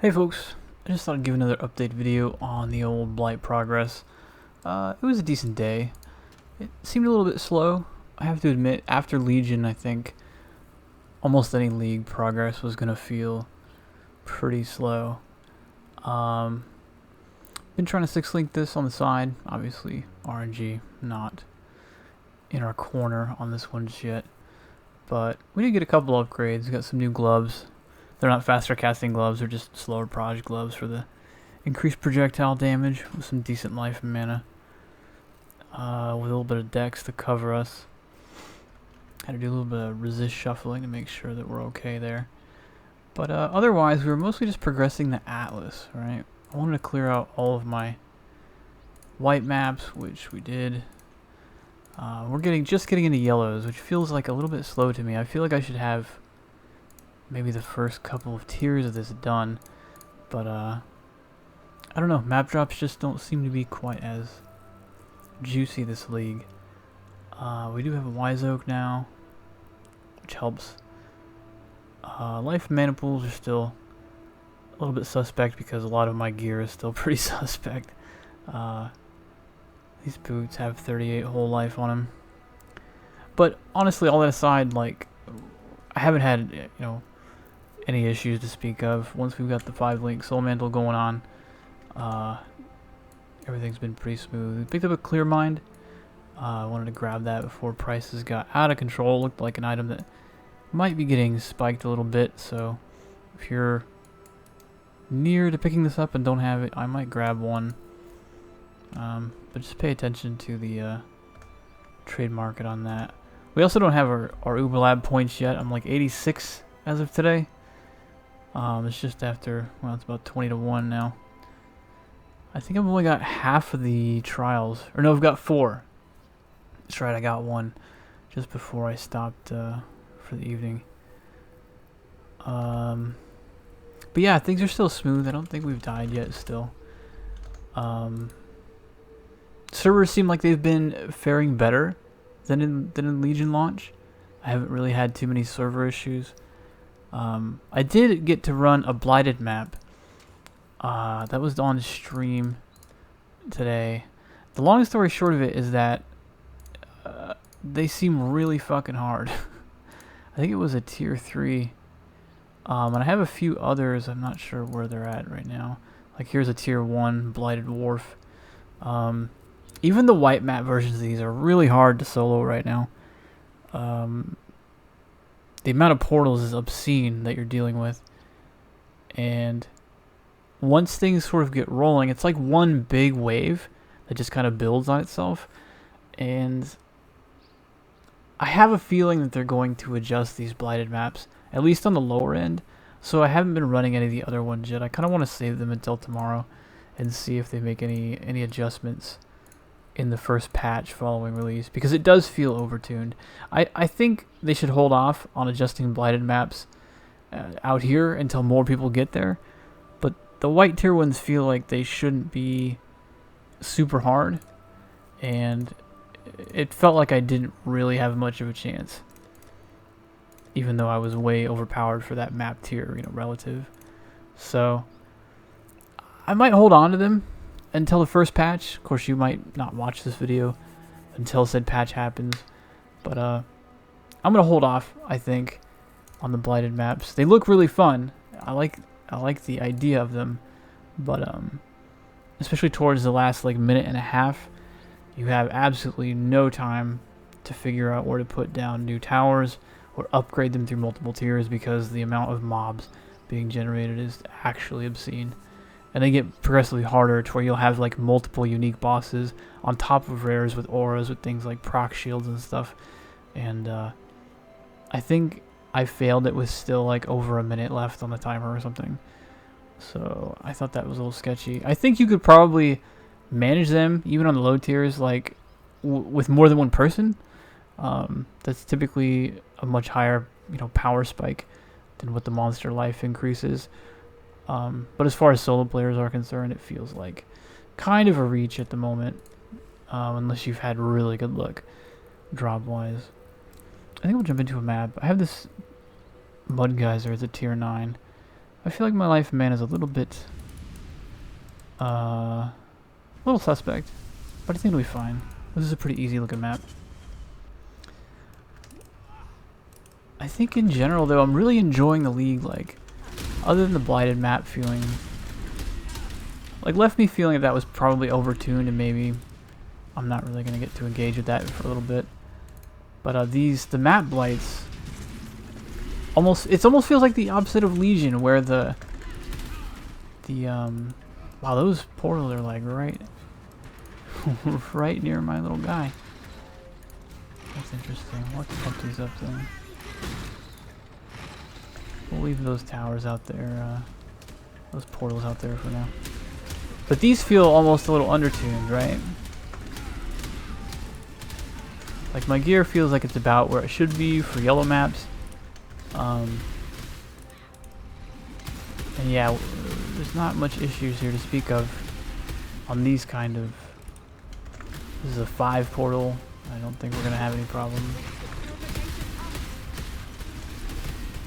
Hey folks, I just thought I'd give another update video on the old Blight progress. It was a decent day. It seemed a little bit slow. I have to admit, after Legion, I think almost any league progress was going to feel pretty slow. Been trying to 6-link this on the side. Obviously, RNG not in our corner on this one just yet. But we did get a couple upgrades. We got some new gloves. They're not faster casting gloves, they're just slower proj gloves for the increased projectile damage with some decent life and mana. With a little bit of dex to cover us. Had to do a little bit of resist shuffling to make sure that we're okay there. But otherwise, we were mostly just progressing the Atlas, right? I wanted to clear out all of my white maps, which we did. We're just getting into yellows, which feels like a little bit slow to me. I feel like I should have maybe the first couple of tiers of this done, but I don't know, map drops just don't seem to be quite as juicy this league. We do have a Wise Oak now, which helps. Life and mana pools are still a little bit suspect because a lot of my gear is still pretty suspect. These boots have 38 whole life on them. But honestly, all that aside, like, I haven't had, any issues to speak of. Once we've got the 5-link Soul Mantle going on, everything's been pretty smooth. We picked up a Clear Mind. I wanted to grab that before prices got out of control. Looked like an item that might be getting spiked a little bit, so if you're near to picking this up and don't have it, I might grab one. But just pay attention to the trade market on that. We also don't have our Uber Lab points yet. I'm like 86 as of today. It's just after, well, it's about 20 to 1 now. I think I've only got half of the trials. Or no, I've got 4. That's right, I got one just before I stopped for the evening. But yeah, things are still smooth. I don't think we've died yet still. Servers seem like they've been faring better than in Legion launch. I haven't really had too many server issues. I did get to run a Blighted map. That was on stream today. The long story short of it is that they seem really fucking hard. I think it was a tier 3. And I have a few others. I'm not sure where they're at right now. Like here's a tier 1 Blighted Wharf. Even the white map versions of these are really hard to solo right now. The amount of portals is obscene that you're dealing with. And once things sort of get rolling, it's like one big wave that just kind of builds on itself. And I have a feeling that they're going to adjust these Blighted maps, at least on the lower end. So I haven't been running any of the other ones yet. I kind of want to save them until tomorrow and see if they make any adjustments in the first patch following release, because it does feel overtuned. I think they should hold off on adjusting Blighted maps out here until more people get there, but the white tier ones feel like they shouldn't be super hard, and it felt like I didn't really have much of a chance, even though I was way overpowered for that map tier, relative. So I might hold on to them until the first patch. Of course, you might not watch this video until said patch happens, but I'm gonna hold off, I think, on the Blighted maps. They look really fun. I like the idea of them, but especially towards the last minute and a half, you have absolutely no time to figure out where to put down new towers or upgrade them through multiple tiers, because the amount of mobs being generated is actually obscene. And they get progressively harder to where you'll have multiple unique bosses on top of rares with auras, with things like proc shields and stuff. And I think I failed it with still over a minute left on the timer or something. So I thought that was a little sketchy. I think you could probably manage them even on the low tiers, with more than one person. That's typically a much higher power spike than what the monster life increases. But as far as solo players are concerned, it feels like kind of a reach at the moment, unless you've had really good luck drop-wise. I think we'll jump into a map. I have this Mud Geyser as a tier 9. I feel like my life man is a little bit, little suspect, but I think it'll be fine. This is a pretty easy looking map. I think in general though, I'm really enjoying the league, like, other than the Blighted map feeling, like, left me feeling that was probably overtuned and maybe I'm not really going to get to engage with that for a little bit. But the map blights, it almost feels like the opposite of Legion, where wow, those portals are like right near my little guy. That's interesting. Let's pump these up then. We'll leave those towers out there, those portals out there for now. But these feel almost a little undertuned, right? Like, my gear feels like it's about where it should be for yellow maps. And yeah, there's not much issues here to speak of on these kind of... This is a 5 portal. I don't think we're going to have any problem.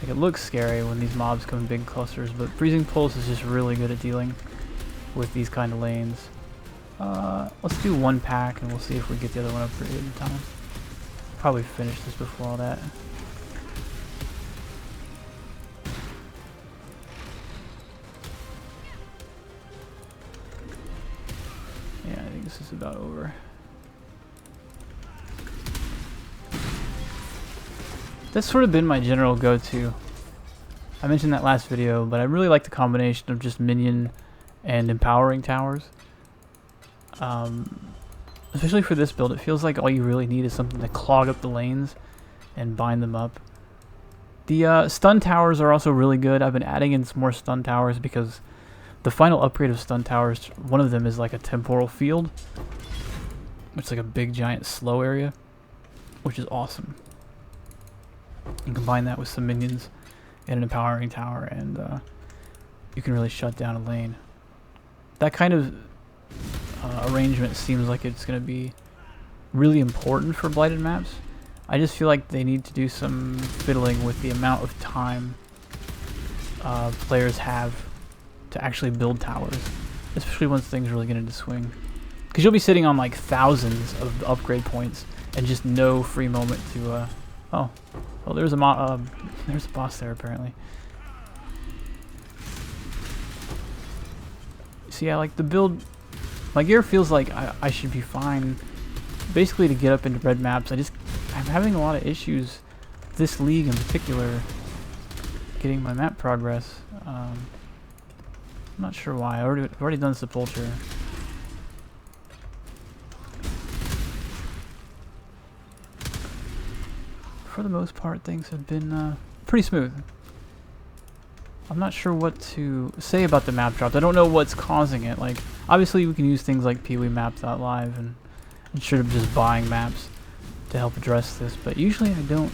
Like, it looks scary when these mobs come in big clusters, but Freezing Pulse is just really good at dealing with these kind of lanes. Let's do 1 pack and we'll see if we get the other one upgraded in time. Probably finish this before all that. Yeah, I think this is about over. That's sort of been my general go-to. I mentioned that last video, but I really like the combination of just minion and empowering towers. Especially for this build, it feels like all you really need is something to clog up the lanes and bind them up. The stun towers are also really good. I've been adding in some more stun towers because the final upgrade of stun towers, one of them is like a temporal field. It's like a big giant slow area, which is awesome. You combine that with some minions and an empowering tower and you can really shut down a lane. That kind of arrangement seems like it's going to be really important for Blighted maps. I just feel like they need to do some fiddling with the amount of time players have to actually build towers, especially once things really get into swing. Because you'll be sitting on like thousands of upgrade points and just no free moment to oh, well, there's a boss there apparently. So yeah, like the build, my gear feels like I should be fine basically to get up into red maps. I'm having a lot of issues this league in particular getting my map progress. I'm not sure why. I've already done Sepulture. For the most part, things have been pretty smooth. I'm not sure what to say about the map drops. I don't know what's causing it. Like, obviously we can use things like PeeWeeMaps.live and instead of just buying maps to help address this, but usually I don't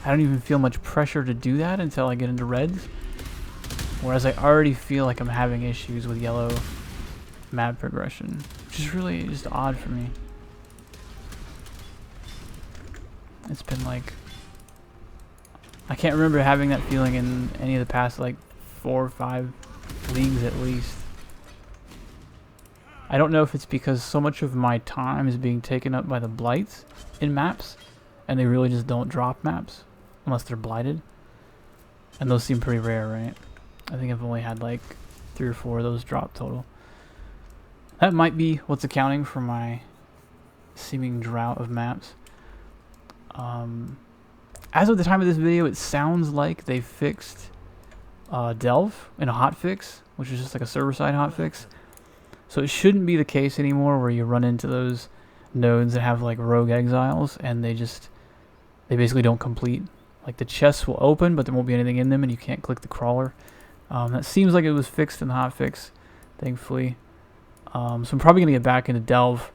even feel much pressure to do that until I get into reds. Whereas I already feel like I'm having issues with yellow map progression, which is really just odd for me. It's been like, I can't remember having that feeling in any of the past like 4 or 5 leagues at least. I don't know if it's because so much of my time is being taken up by the blights in maps, and they really just don't drop maps unless they're blighted. And those seem pretty rare, right? I think I've only had like 3 or 4 of those drop total. That might be what's accounting for my seeming drought of maps. As of the time of this video, it sounds like they fixed Delve in a hotfix, which is just like a server-side hotfix. So it shouldn't be the case anymore where you run into those nodes that have like rogue exiles and they basically don't complete. Like the chests will open, but there won't be anything in them and you can't click the crawler. That seems like it was fixed in the hotfix, thankfully. So I'm probably going to get back into Delve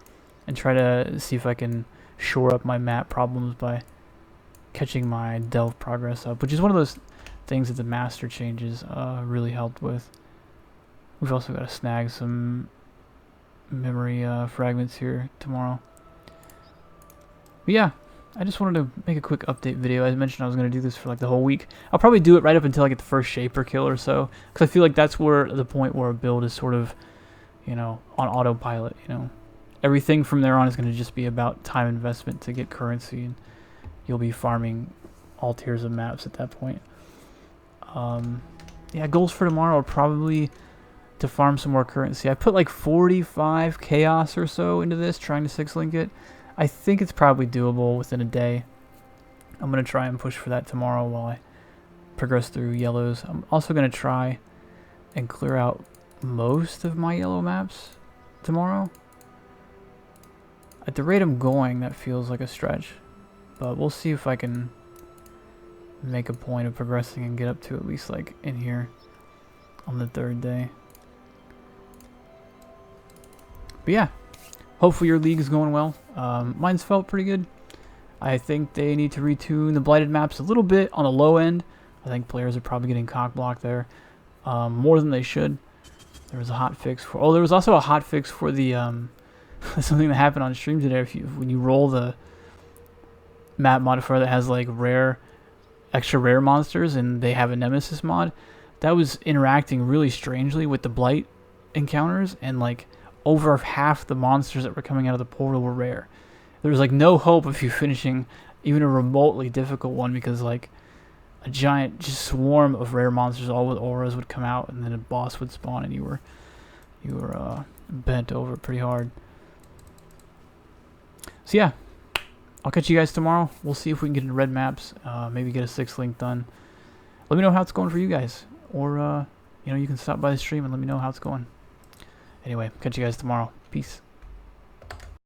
and try to see if I can shore up my map problems by catching my Delve progress up, which is one of those things that the master changes really helped with. We've also got to snag some memory fragments here tomorrow. But yeah, I just wanted to make a quick update video. I mentioned I was going to do this for like the whole week. I'll probably do it right up until I get the first shaper kill or so, because I feel like that's where the point where a build is sort of, you know, on autopilot. You know, everything from there on is going to just be about time investment to get currency, and you'll be farming all tiers of maps at that point. Yeah, goals for tomorrow are probably to farm some more currency. I put like 45 chaos or so into this, trying to 6-link it. I think it's probably doable within a day. I'm going to try and push for that tomorrow while I progress through yellows. I'm also going to try and clear out most of my yellow maps tomorrow. At the rate I'm going, that feels like a stretch. But we'll see if I can make a point of progressing and get up to at least like in here on the 3rd day. But yeah, hopefully your league is going well. Mine's felt pretty good. I think they need to retune the Blighted maps a little bit on the low end. I think players are probably getting cock-blocked there more than they should. There was a hot fix for... Oh, there was also a hot fix for the... something that happened on stream today. When you roll the map modifier that has like extra rare monsters and they have a nemesis mod, that was interacting really strangely with the Blight encounters, and like over half the monsters that were coming out of the portal were rare. There was like no hope of you finishing even a remotely difficult one, because like a giant just swarm of rare monsters all with auras would come out, and then a boss would spawn and you were bent over pretty hard. So yeah, I'll catch you guys tomorrow. We'll see if we can get into red maps, maybe get a 6-link done. Let me know how it's going for you guys, or you know, you can stop by the stream and let me know how it's going. Anyway, catch you guys tomorrow. Peace.